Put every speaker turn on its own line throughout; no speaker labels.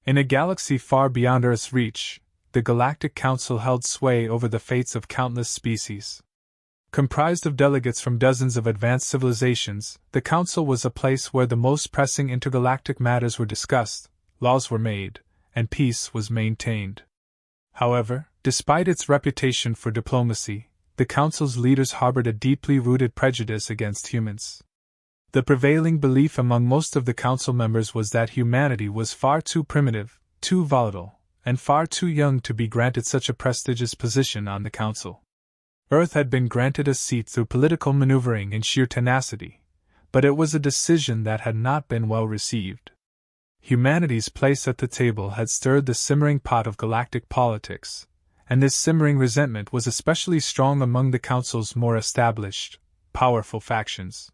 In a galaxy far beyond Earth's reach, the Galactic Council held sway over the fates of countless species. Comprised of delegates from dozens of advanced civilizations, the Council was a place where the most pressing intergalactic matters were discussed, laws were made, and peace was maintained. However, despite its reputation for diplomacy, the Council's leaders harbored a deeply rooted prejudice against humans. The prevailing belief among most of the Council members was that humanity was far too primitive, too volatile, and far too young to be granted such a prestigious position on the Council. Earth had been granted a seat through political maneuvering and sheer tenacity, but it was a decision that had not been well received. Humanity's place at the table had stirred the simmering pot of galactic politics, and this simmering resentment was especially strong among the Council's more established, powerful factions.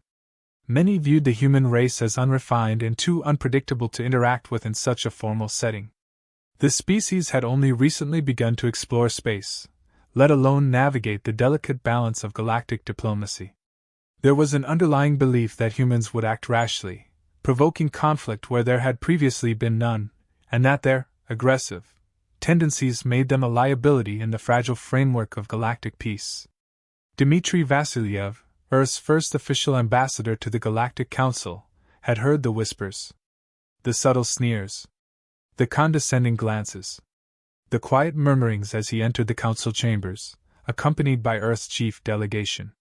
Many viewed the human race as unrefined and too unpredictable to interact with in such a formal setting. The species had only recently begun to explore space, let alone navigate the delicate balance of galactic diplomacy. There was an underlying belief that humans would act rashly, provoking conflict where there had previously been none, and that their aggressive tendencies made them a liability in the fragile framework of galactic peace. Dmitry Vasilyev, Earth's first official ambassador to the Galactic Council, had heard the whispers, the subtle sneers, the condescending glances, the quiet murmurings as he entered the council chambers, accompanied by Earth's chief delegation.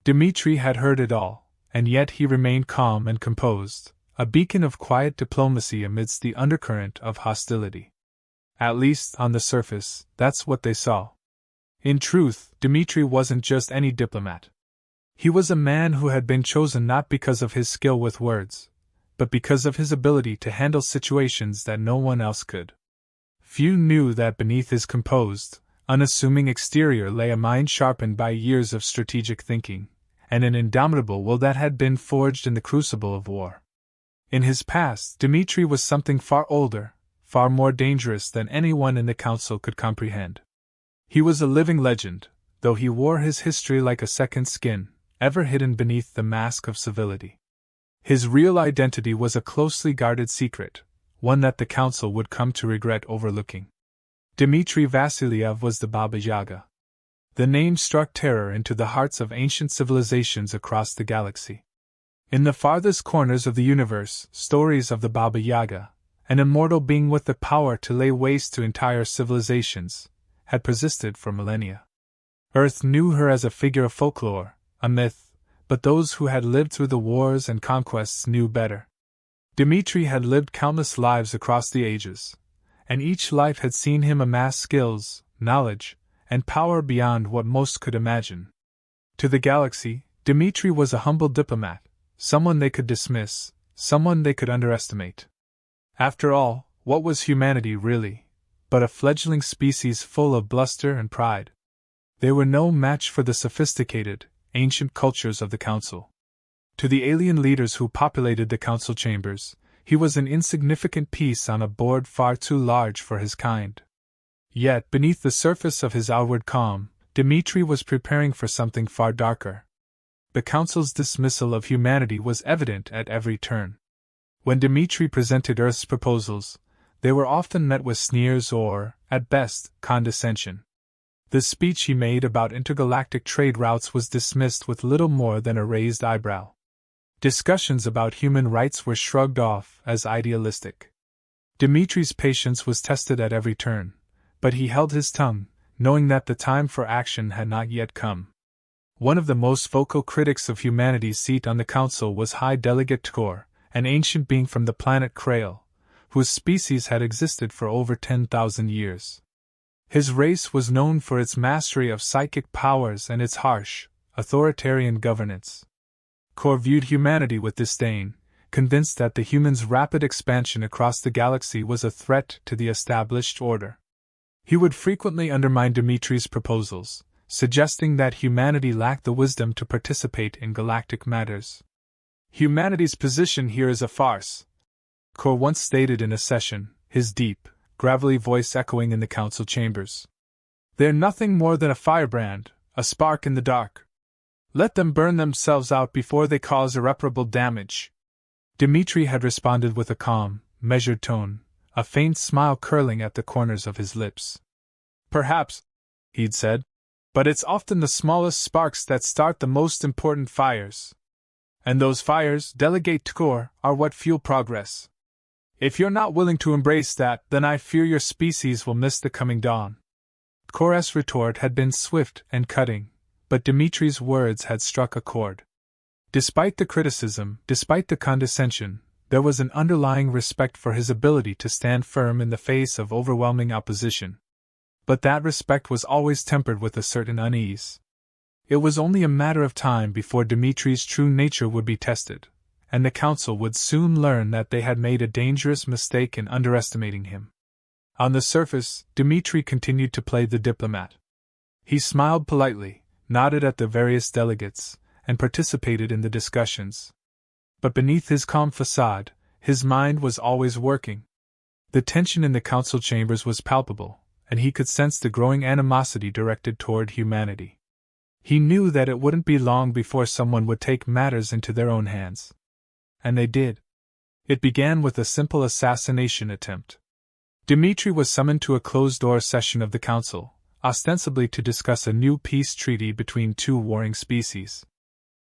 Dmitry had heard it all, and yet he remained calm and composed, a beacon of quiet diplomacy amidst the undercurrent of hostility. At least, on the surface, that's what they saw. In truth, Dmitry wasn't just any diplomat. He was a man who had been chosen not because of his skill with words, but because of his ability to handle situations that no one else could. Few knew that beneath his composed, unassuming exterior lay a mind sharpened by years of strategic thinking, and an indomitable will that had been forged in the crucible of war. In his past, Dmitry was something far older, far more dangerous than anyone in the council could comprehend. He was a living legend, though he wore his history like a second skin, ever hidden beneath the mask of civility. His real identity was a closely guarded secret, one that the council would come to regret overlooking. Dmitry Vasilyev was the Baba Yaga. The name struck terror into the hearts of ancient civilizations across the galaxy. In the farthest corners of the universe, stories of the Baba Yaga, an immortal being with the power to lay waste to entire civilizations, had persisted for millennia. Earth knew her as a figure of folklore, a myth, but those who had lived through the wars and conquests knew better. Dmitry had lived countless lives across the ages, and each life had seen him amass skills, knowledge, and power beyond what most could imagine. To the galaxy, Dmitry was a humble diplomat, someone they could dismiss, someone they could underestimate. After all, what was humanity really, but a fledgling species full of bluster and pride? They were no match for the sophisticated, ancient cultures of the Council. To the alien leaders who populated the council chambers, he was an insignificant piece on a board far too large for his kind. Yet, beneath the surface of his outward calm, Dmitry was preparing for something far darker. The Council's dismissal of humanity was evident at every turn. When Dmitry presented Earth's proposals, they were often met with sneers or, at best, condescension. The speech he made about intergalactic trade routes was dismissed with little more than a raised eyebrow. Discussions about human rights were shrugged off as idealistic. Dmitry's patience was tested at every turn, but he held his tongue, knowing that the time for action had not yet come. One of the most vocal critics of humanity's seat on the Council was High Delegate Tkor, an ancient being from the planet Krail, whose species had existed for over 10,000 years. His race was known for its mastery of psychic powers and its harsh, authoritarian governance. Tkor viewed humanity with disdain, convinced that the humans' rapid expansion across the galaxy was a threat to the established order. He would frequently undermine Dmitry's proposals, suggesting that humanity lacked the wisdom to participate in galactic matters. Humanity's position here is a farce, Tkor once stated in a session, his deep, gravelly voice echoing in the council chambers. They're nothing more than a firebrand, a spark in the dark. Let them burn themselves out before they cause irreparable damage. Dmitry had responded with a calm, measured tone, a faint smile curling at the corners of his lips. "Perhaps," he'd said, "but it's often the smallest sparks that start the most important fires. And those fires, Delegate Tkor, are what fuel progress. If you're not willing to embrace that, then I fear your species will miss the coming dawn." Tkor's retort had been swift and cutting, but Dimitri's words had struck a chord. Despite the criticism, despite the condescension, there was an underlying respect for his ability to stand firm in the face of overwhelming opposition. But that respect was always tempered with a certain unease. It was only a matter of time before Dimitri's true nature would be tested, and the Council would soon learn that they had made a dangerous mistake in underestimating him. On the surface, Dimitri continued to play the diplomat. He smiled politely, nodded at the various delegates, and participated in the discussions. But beneath his calm facade, his mind was always working. The tension in the council chambers was palpable, and he could sense the growing animosity directed toward humanity. He knew that it wouldn't be long before someone would take matters into their own hands. And they did. It began with a simple assassination attempt. Dimitri was summoned to a closed-door session of the council, ostensibly to discuss a new peace treaty between two warring species.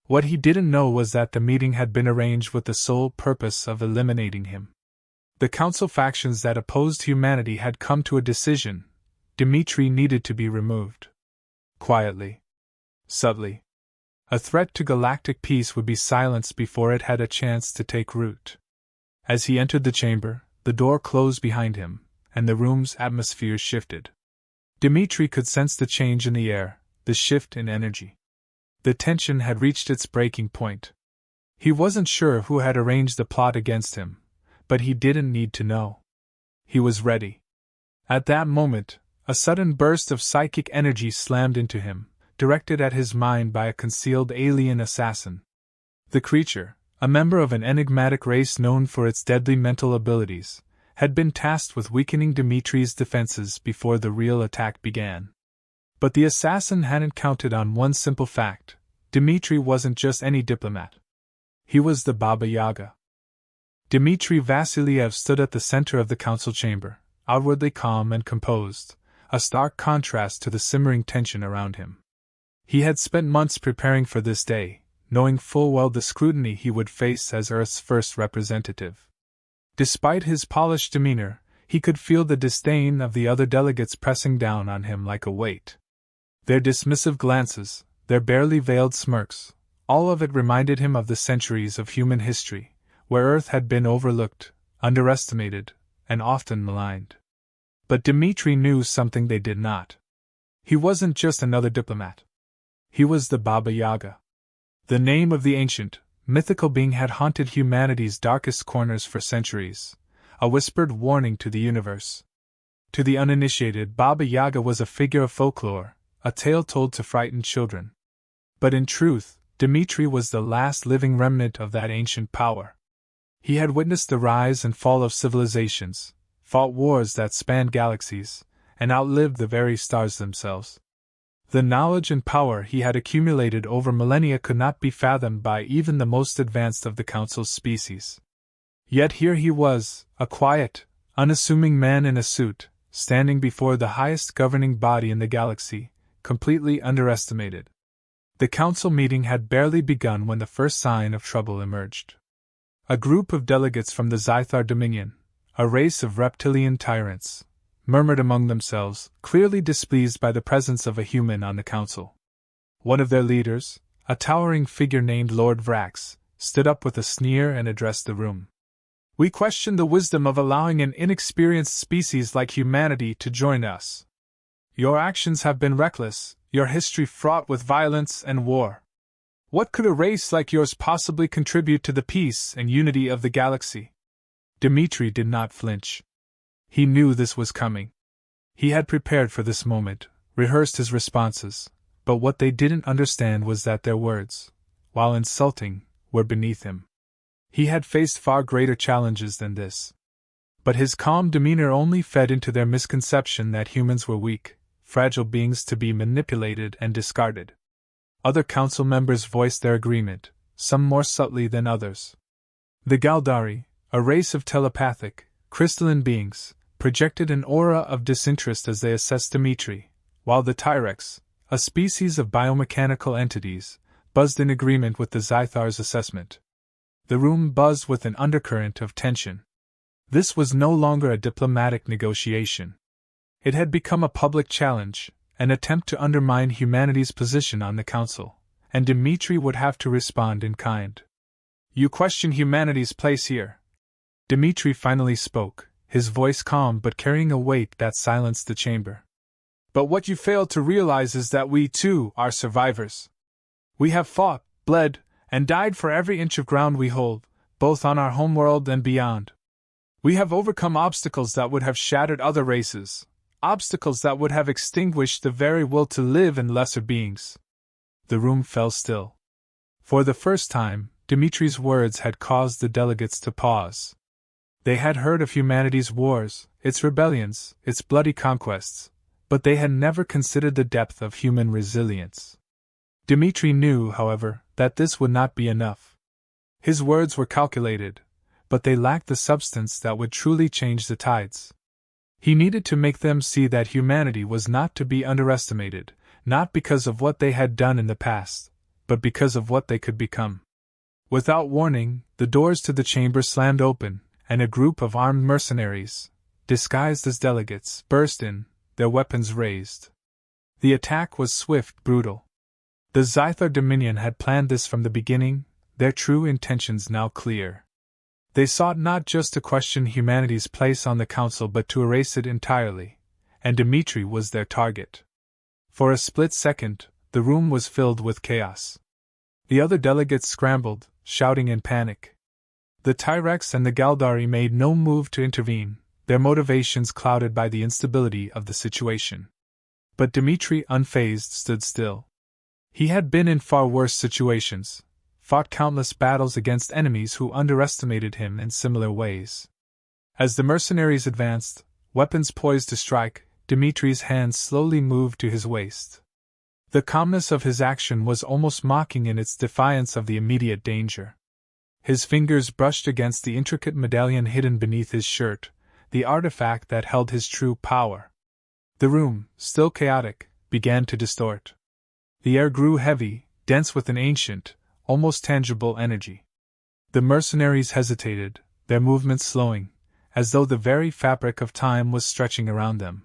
What he didn't know was that the meeting had been arranged with the sole purpose of eliminating him. The council factions that opposed humanity had come to a decision: Dimitri needed to be removed. Quietly. Subtly. A threat to galactic peace would be silenced before it had a chance to take root. As he entered the chamber, the door closed behind him, and the room's atmosphere shifted. Dimitri could sense the change in the air, the shift in energy. The tension had reached its breaking point. He wasn't sure who had arranged the plot against him, but he didn't need to know. He was ready. At that moment, a sudden burst of psychic energy slammed into him, directed at his mind by a concealed alien assassin. The creature, a member of an enigmatic race known for its deadly mental abilities, had been tasked with weakening Dimitri's defenses before the real attack began. But the assassin hadn't counted on one simple fact: Dimitri wasn't just any diplomat. He was the Baba Yaga. Dmitry Vasiliev stood at the center of the council chamber, outwardly calm and composed, a stark contrast to the simmering tension around him. He had spent months preparing for this day, knowing full well the scrutiny he would face as Earth's first representative. Despite his polished demeanor, he could feel the disdain of the other delegates pressing down on him like a weight. Their dismissive glances, their barely veiled smirks, all of it reminded him of the centuries of human history, where Earth had been overlooked, underestimated, and often maligned. But Dimitri knew something they did not. He wasn't just another diplomat. He was the Baba Yaga. The name of the ancient, mythical being had haunted humanity's darkest corners for centuries, a whispered warning to the universe. To the uninitiated, Baba Yaga was a figure of folklore, a tale told to frighten children. But in truth, Dimitri was the last living remnant of that ancient power. He had witnessed the rise and fall of civilizations, fought wars that spanned galaxies, and outlived the very stars themselves. The knowledge and power he had accumulated over millennia could not be fathomed by even the most advanced of the Council's species. Yet here he was, a quiet, unassuming man in a suit, standing before the highest governing body in the galaxy, completely underestimated. The Council meeting had barely begun when the first sign of trouble emerged. A group of delegates from the Zythar Dominion, a race of reptilian tyrants, murmured among themselves, clearly displeased by the presence of a human on the council. One of their leaders, a towering figure named Lord Vrax, stood up with a sneer and addressed the room. "We question the wisdom of allowing an inexperienced species like humanity to join us. Your actions have been reckless, your history fraught with violence and war. What could a race like yours possibly contribute to the peace and unity of the galaxy?" Dimitri did not flinch. He knew this was coming. He had prepared for this moment, rehearsed his responses, but what they didn't understand was that their words, while insulting, were beneath him. He had faced far greater challenges than this. But his calm demeanor only fed into their misconception that humans were weak, fragile beings to be manipulated and discarded. Other council members voiced their agreement, some more subtly than others. The Galdari, a race of telepathic, crystalline beings, projected an aura of disinterest as they assessed Dmitri, while the Tyrex, a species of biomechanical entities, buzzed in agreement with the Zythar's assessment. The room buzzed with an undercurrent of tension. This was no longer a diplomatic negotiation. It had become a public challenge, an attempt to undermine humanity's position on the Council, and Dmitri would have to respond in kind. You question humanity's place here. Dmitri finally spoke, his voice calm but carrying a weight that silenced the chamber. But what you fail to realize is that we, too, are survivors. We have fought, bled, and died for every inch of ground we hold, both on our homeworld and beyond. We have overcome obstacles that would have shattered other races, obstacles that would have extinguished the very will to live in lesser beings. The room fell still. For the first time, Dmitri's words had caused the delegates to pause. They had heard of humanity's wars, its rebellions, its bloody conquests, but they had never considered the depth of human resilience. Dmitri knew, however, that this would not be enough. His words were calculated, but they lacked the substance that would truly change the tides. He needed to make them see that humanity was not to be underestimated, not because of what they had done in the past, but because of what they could become. Without warning, the doors to the chamber slammed open, and a group of armed mercenaries, disguised as delegates, burst in, their weapons raised. The attack was swift, brutal. The Zythar Dominion had planned this from the beginning, their true intentions now clear. They sought not just to question humanity's place on the Council but to erase it entirely, and Dmitri was their target. For a split second, the room was filled with chaos. The other delegates scrambled, shouting in panic. The Tyrex and the Galdari made no move to intervene, their motivations clouded by the instability of the situation. But Dmitri, unfazed, stood still. He had been in far worse situations, fought countless battles against enemies who underestimated him in similar ways. As the mercenaries advanced, weapons poised to strike, Dmitri's hands slowly moved to his waist. The calmness of his action was almost mocking in its defiance of the immediate danger. His fingers brushed against the intricate medallion hidden beneath his shirt, the artifact that held his true power. The room, still chaotic, began to distort. The air grew heavy, dense with an ancient, almost tangible energy. The mercenaries hesitated, their movements slowing, as though the very fabric of time was stretching around them.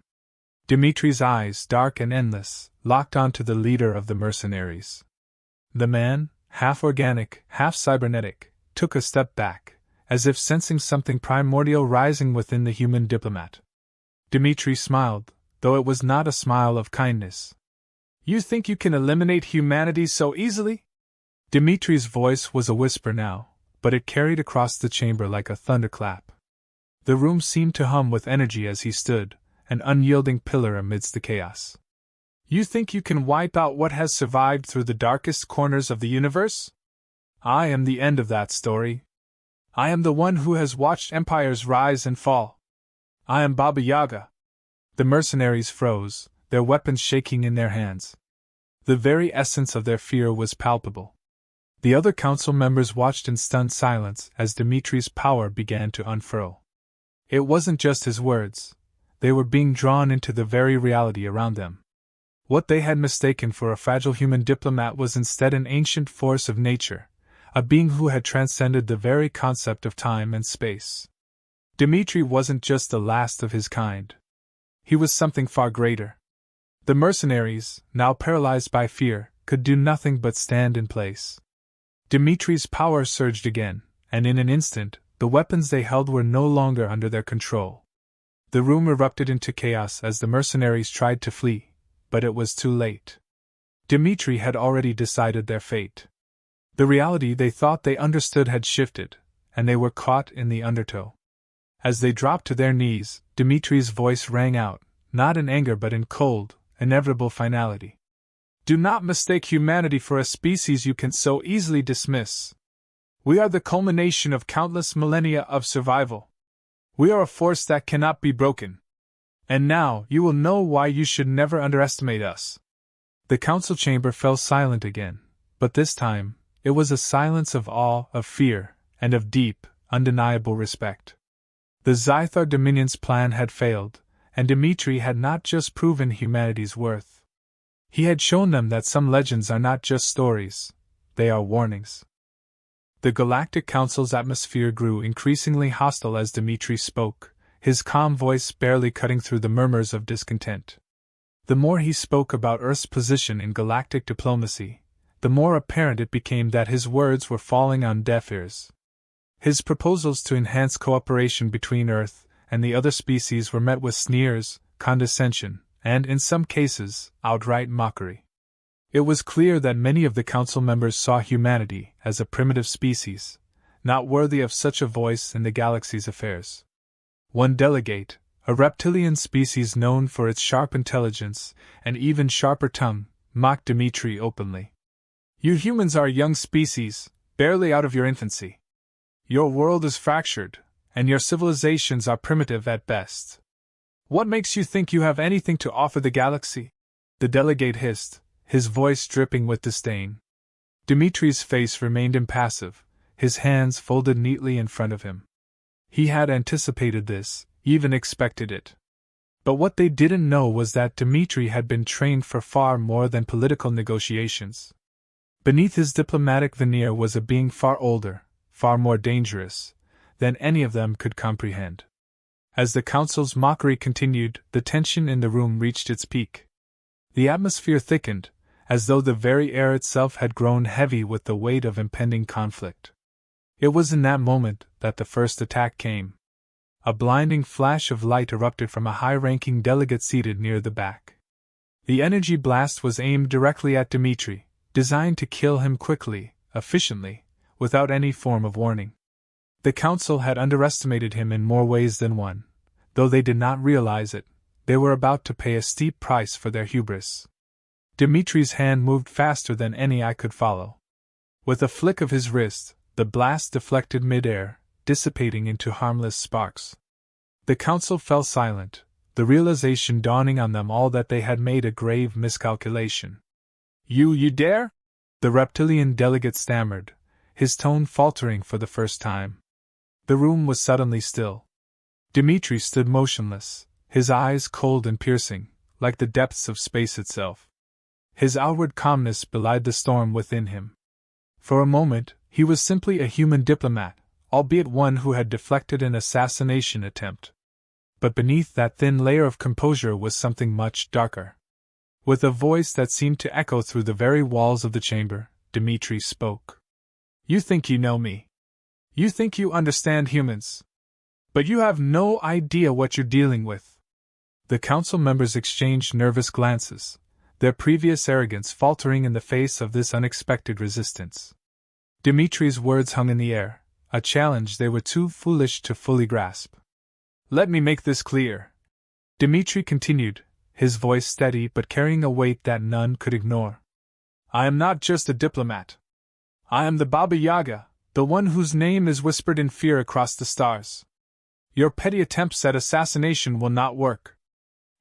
Dmitri's eyes, dark and endless, locked onto the leader of the mercenaries. The man, half organic, half cybernetic, took a step back, as if sensing something primordial rising within the human diplomat. Dmitri smiled, though it was not a smile of kindness. You think you can eliminate humanity so easily? Dmitri's voice was a whisper now, but it carried across the chamber like a thunderclap. The room seemed to hum with energy as he stood, an unyielding pillar amidst the chaos. You think you can wipe out what has survived through the darkest corners of the universe? I am the end of that story. I am the one who has watched empires rise and fall. I am Baba Yaga. The mercenaries froze, their weapons shaking in their hands. The very essence of their fear was palpable. The other council members watched in stunned silence as Dmitri's power began to unfurl. It wasn't just his words. They were being drawn into the very reality around them. What they had mistaken for a fragile human diplomat was instead an ancient force of nature, a being who had transcended the very concept of time and space. Dmitri wasn't just the last of his kind. He was something far greater. The mercenaries, now paralyzed by fear, could do nothing but stand in place. Dmitri's power surged again, and in an instant, the weapons they held were no longer under their control. The room erupted into chaos as the mercenaries tried to flee, but it was too late. Dmitri had already decided their fate. The reality they thought they understood had shifted, and they were caught in the undertow. As they dropped to their knees, Dmitri's voice rang out, not in anger but in cold, inevitable finality. Do not mistake humanity for a species you can so easily dismiss. We are the culmination of countless millennia of survival. We are a force that cannot be broken. And now you will know why you should never underestimate us. The council chamber fell silent again, but this time, it was a silence of awe, of fear, and of deep, undeniable respect. The Zythar Dominion's plan had failed, and Dmitri had not just proven humanity's worth. He had shown them that some legends are not just stories, they are warnings. The Galactic Council's atmosphere grew increasingly hostile as Dmitri spoke, his calm voice barely cutting through the murmurs of discontent. The more he spoke about Earth's position in galactic diplomacy, the more apparent it became that his words were falling on deaf ears. His proposals to enhance cooperation between Earth and the other species were met with sneers, condescension, and, in some cases, outright mockery. It was clear that many of the council members saw humanity as a primitive species, not worthy of such a voice in the galaxy's affairs. One delegate, a reptilian species known for its sharp intelligence and even sharper tongue, mocked Dmitri openly. "You humans are a young species, barely out of your infancy. Your world is fractured, and your civilizations are primitive at best. What makes you think you have anything to offer the galaxy?" The delegate hissed, his voice dripping with disdain. Dimitri's face remained impassive, his hands folded neatly in front of him. He had anticipated this, even expected it. But what they didn't know was that Dmitri had been trained for far more than political negotiations. Beneath his diplomatic veneer was a being far older, far more dangerous, than any of them could comprehend. As the council's mockery continued, the tension in the room reached its peak. The atmosphere thickened, as though the very air itself had grown heavy with the weight of impending conflict. It was in that moment that the first attack came. A blinding flash of light erupted from a high-ranking delegate seated near the back. The energy blast was aimed directly at Dmitri, designed to kill him quickly, efficiently, without any form of warning. The council had underestimated him in more ways than one. Though they did not realize it, they were about to pay a steep price for their hubris. Dimitri's hand moved faster than any eye could follow. With a flick of his wrist, the blast deflected mid-air, dissipating into harmless sparks. The council fell silent, the realization dawning on them all that they had made a grave miscalculation. You dare?" the reptilian delegate stammered, his tone faltering for the first time. The room was suddenly still. Dmitri stood motionless, his eyes cold and piercing, like the depths of space itself. His outward calmness belied the storm within him. For a moment, he was simply a human diplomat, albeit one who had deflected an assassination attempt. But beneath that thin layer of composure was something much darker. With a voice that seemed to echo through the very walls of the chamber, Dmitri spoke. "You think you know me. You think you understand humans. But you have no idea what you're dealing with." The council members exchanged nervous glances, their previous arrogance faltering in the face of this unexpected resistance. Dimitri's words hung in the air, a challenge they were too foolish to fully grasp. "Let me make this clear," Dmitri continued, his voice steady but carrying a weight that none could ignore. "I am not just a diplomat. I am the Baba Yaga, the one whose name is whispered in fear across the stars. Your petty attempts at assassination will not work.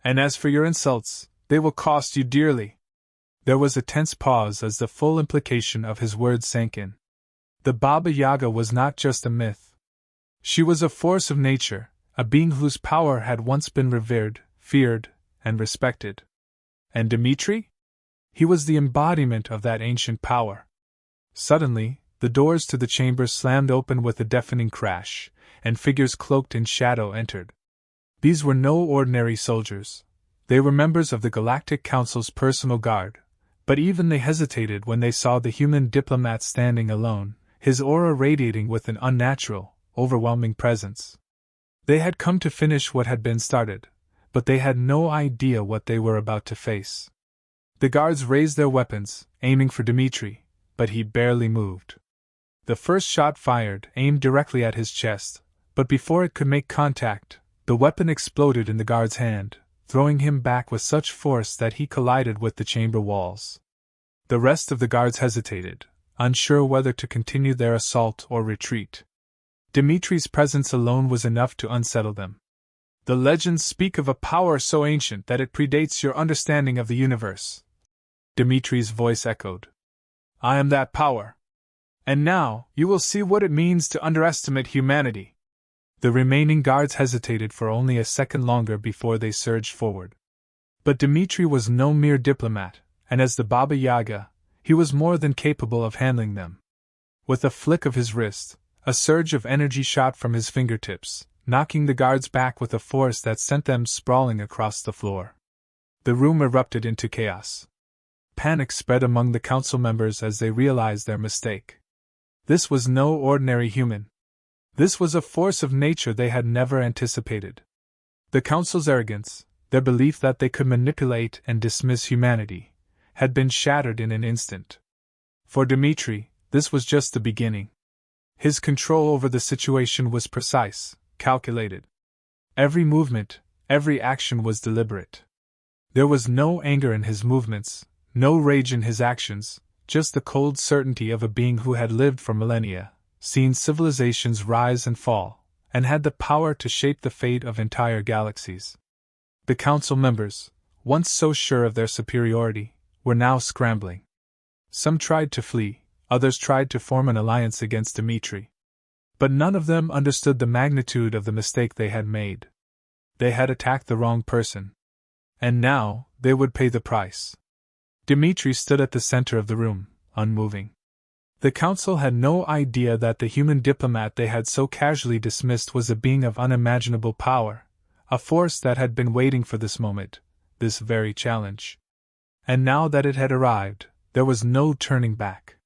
And as for your insults, they will cost you dearly." There was a tense pause as the full implication of his words sank in. The Baba Yaga was not just a myth. She was a force of nature, a being whose power had once been revered, feared, and respected. And Dmitri? He was the embodiment of that ancient power. Suddenly, the doors to the chamber slammed open with a deafening crash, and figures cloaked in shadow entered. These were no ordinary soldiers. They were members of the Galactic Council's personal guard, but even they hesitated when they saw the human diplomat standing alone, his aura radiating with an unnatural, overwhelming presence. They had come to finish what had been started, but they had no idea what they were about to face. The guards raised their weapons, aiming for Dmitri, but he barely moved. The first shot fired, aimed directly at his chest, but before it could make contact, the weapon exploded in the guard's hand, throwing him back with such force that he collided with the chamber walls. The rest of the guards hesitated, unsure whether to continue their assault or retreat. Dimitri's presence alone was enough to unsettle them. "The legends speak of a power so ancient that it predates your understanding of the universe," Dimitri's voice echoed. "I am that power. And now, you will see what it means to underestimate humanity." The remaining guards hesitated for only a second longer before they surged forward. But Dmitri was no mere diplomat, and as the Baba Yaga, he was more than capable of handling them. With a flick of his wrist, a surge of energy shot from his fingertips, knocking the guards back with a force that sent them sprawling across the floor. The room erupted into chaos. Panic spread among the council members as they realized their mistake. This was no ordinary human. This was a force of nature they had never anticipated. The council's arrogance, their belief that they could manipulate and dismiss humanity, had been shattered in an instant. For Dmitri, this was just the beginning. His control over the situation was precise, calculated. Every movement, every action was deliberate. There was no anger in his movements, no rage in his actions, just the cold certainty of a being who had lived for millennia, seen civilizations rise and fall, and had the power to shape the fate of entire galaxies. The council members, once so sure of their superiority, were now scrambling. Some tried to flee, others tried to form an alliance against Dmitri. But none of them understood the magnitude of the mistake they had made. They had attacked the wrong person. And now, they would pay the price. Dmitri stood at the center of the room, unmoving. The council had no idea that the human diplomat they had so casually dismissed was a being of unimaginable power, a force that had been waiting for this moment, this very challenge. And now that it had arrived, there was no turning back.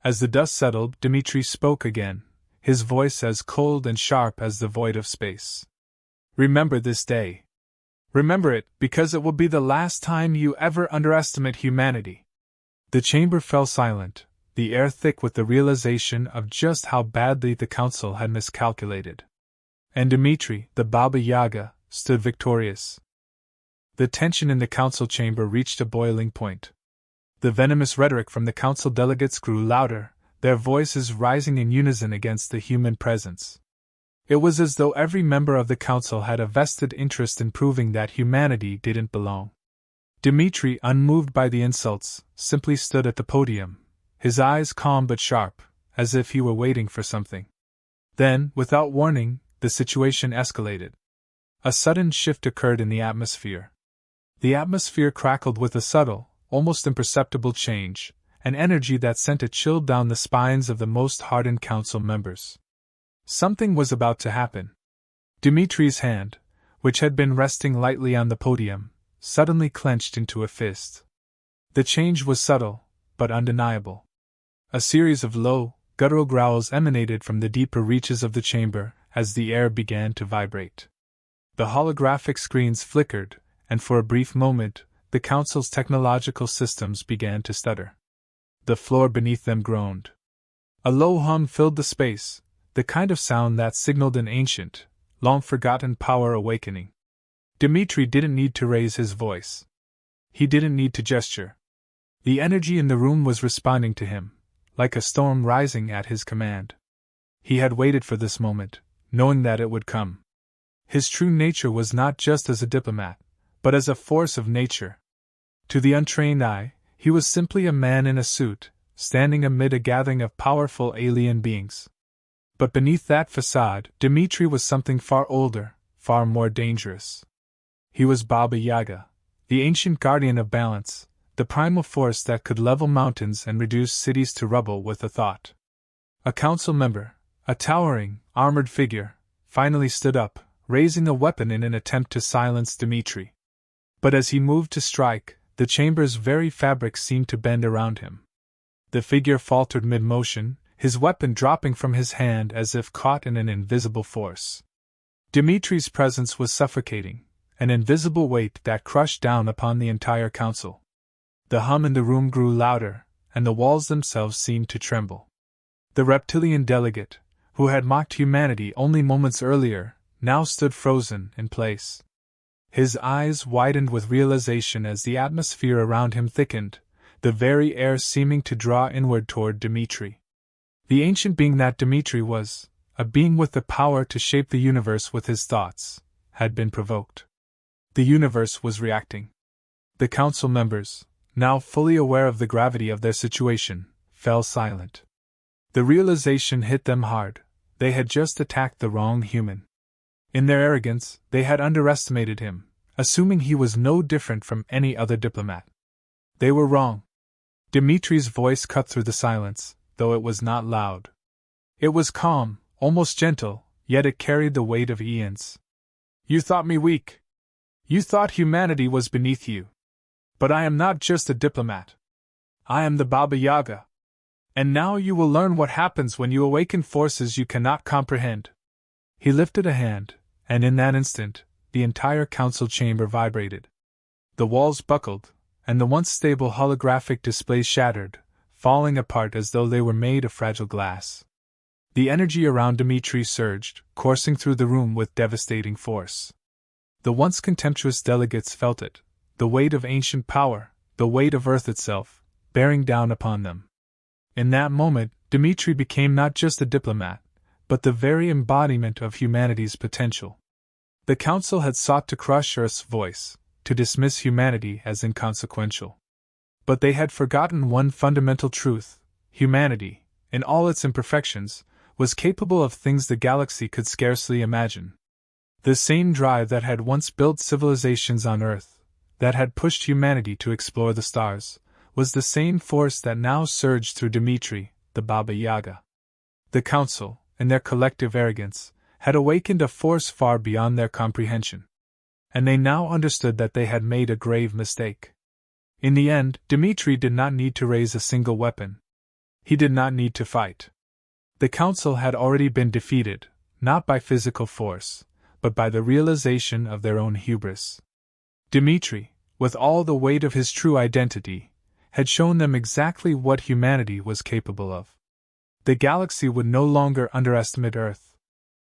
As the dust settled, Dmitri spoke again, his voice as cold and sharp as the void of space. Remember this day. Remember it, because it will be the last time you ever underestimate humanity. The chamber fell silent, the air thick with the realization of just how badly the council had miscalculated. And Dmitri, the Baba Yaga, stood victorious. The tension in the council chamber reached a boiling point. The venomous rhetoric from the council delegates grew louder, their voices rising in unison against the human presence. It was as though every member of the council had a vested interest in proving that humanity didn't belong. Dmitri, unmoved by the insults, simply stood at the podium, his eyes calm but sharp, as if he were waiting for something. Then, without warning, the situation escalated. A sudden shift occurred in the atmosphere. The atmosphere crackled with a subtle, almost imperceptible change, an energy that sent a chill down the spines of the most hardened council members. Something was about to happen. Dmitri's hand, which had been resting lightly on the podium, suddenly clenched into a fist. The change was subtle, but undeniable. A series of low, guttural growls emanated from the deeper reaches of the chamber as the air began to vibrate. The holographic screens flickered, and for a brief moment, the council's technological systems began to stutter. The floor beneath them groaned. A low hum filled the space, the kind of sound that signaled an ancient, long-forgotten power awakening. Dmitri didn't need to raise his voice. He didn't need to gesture. The energy in the room was responding to him, like a storm rising at his command. He had waited for this moment, knowing that it would come. His true nature was not just as a diplomat, but as a force of nature. To the untrained eye, he was simply a man in a suit, standing amid a gathering of powerful alien beings. But beneath that facade, Dmitri was something far older, far more dangerous. He was Baba Yaga, the ancient guardian of balance, the primal force that could level mountains and reduce cities to rubble with a thought. A council member, a towering, armored figure, finally stood up, raising a weapon in an attempt to silence Dmitri. But as he moved to strike, the chamber's very fabric seemed to bend around him. The figure faltered mid-motion, his weapon dropping from his hand as if caught in an invisible force. Dmitri's presence was suffocating, an invisible weight that crushed down upon the entire council. The hum in the room grew louder, and the walls themselves seemed to tremble. The reptilian delegate, who had mocked humanity only moments earlier, now stood frozen in place. His eyes widened with realization as the atmosphere around him thickened, the very air seeming to draw inward toward Dmitri. The ancient being that Dmitri was, a being with the power to shape the universe with his thoughts, had been provoked. The universe was reacting. The council members, now fully aware of the gravity of their situation, fell silent. The realization hit them hard: they had just attacked the wrong human. In their arrogance, they had underestimated him, assuming he was no different from any other diplomat. They were wrong. Dimitri's voice cut through the silence, though it was not loud. It was calm, almost gentle, yet it carried the weight of eons. You thought me weak. You thought humanity was beneath you. But I am not just a diplomat. I am the Baba Yaga. And now you will learn what happens when you awaken forces you cannot comprehend. He lifted a hand, and in that instant, the entire council chamber vibrated. The walls buckled, and the once stable holographic displays shattered, falling apart as though they were made of fragile glass. The energy around Dimitri surged, coursing through the room with devastating force. The once contemptuous delegates felt it, the weight of ancient power, the weight of Earth itself, bearing down upon them. In that moment, Dimitri became not just a diplomat, but the very embodiment of humanity's potential. The Council had sought to crush Earth's voice, to dismiss humanity as inconsequential. But they had forgotten one fundamental truth: humanity, in all its imperfections, was capable of things the galaxy could scarcely imagine. The same drive that had once built civilizations on Earth, that had pushed humanity to explore the stars, was the same force that now surged through Dimitri, the Baba Yaga. The Council, in their collective arrogance, had awakened a force far beyond their comprehension. And they now understood that they had made a grave mistake. In the end, Dimitri did not need to raise a single weapon. He did not need to fight. The Council had already been defeated, not by physical force, but by the realization of their own hubris. Dimitri, with all the weight of his true identity, had shown them exactly what humanity was capable of. The galaxy would no longer underestimate Earth.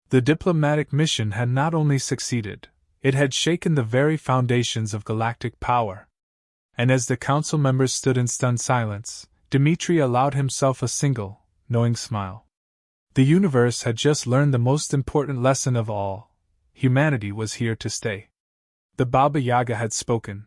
The diplomatic mission had not only succeeded, it had shaken the very foundations of galactic power. And as the council members stood in stunned silence, Dimitri allowed himself a single, knowing smile. The universe had just learned the most important lesson of all: humanity was here to stay. The Baba Yaga had spoken.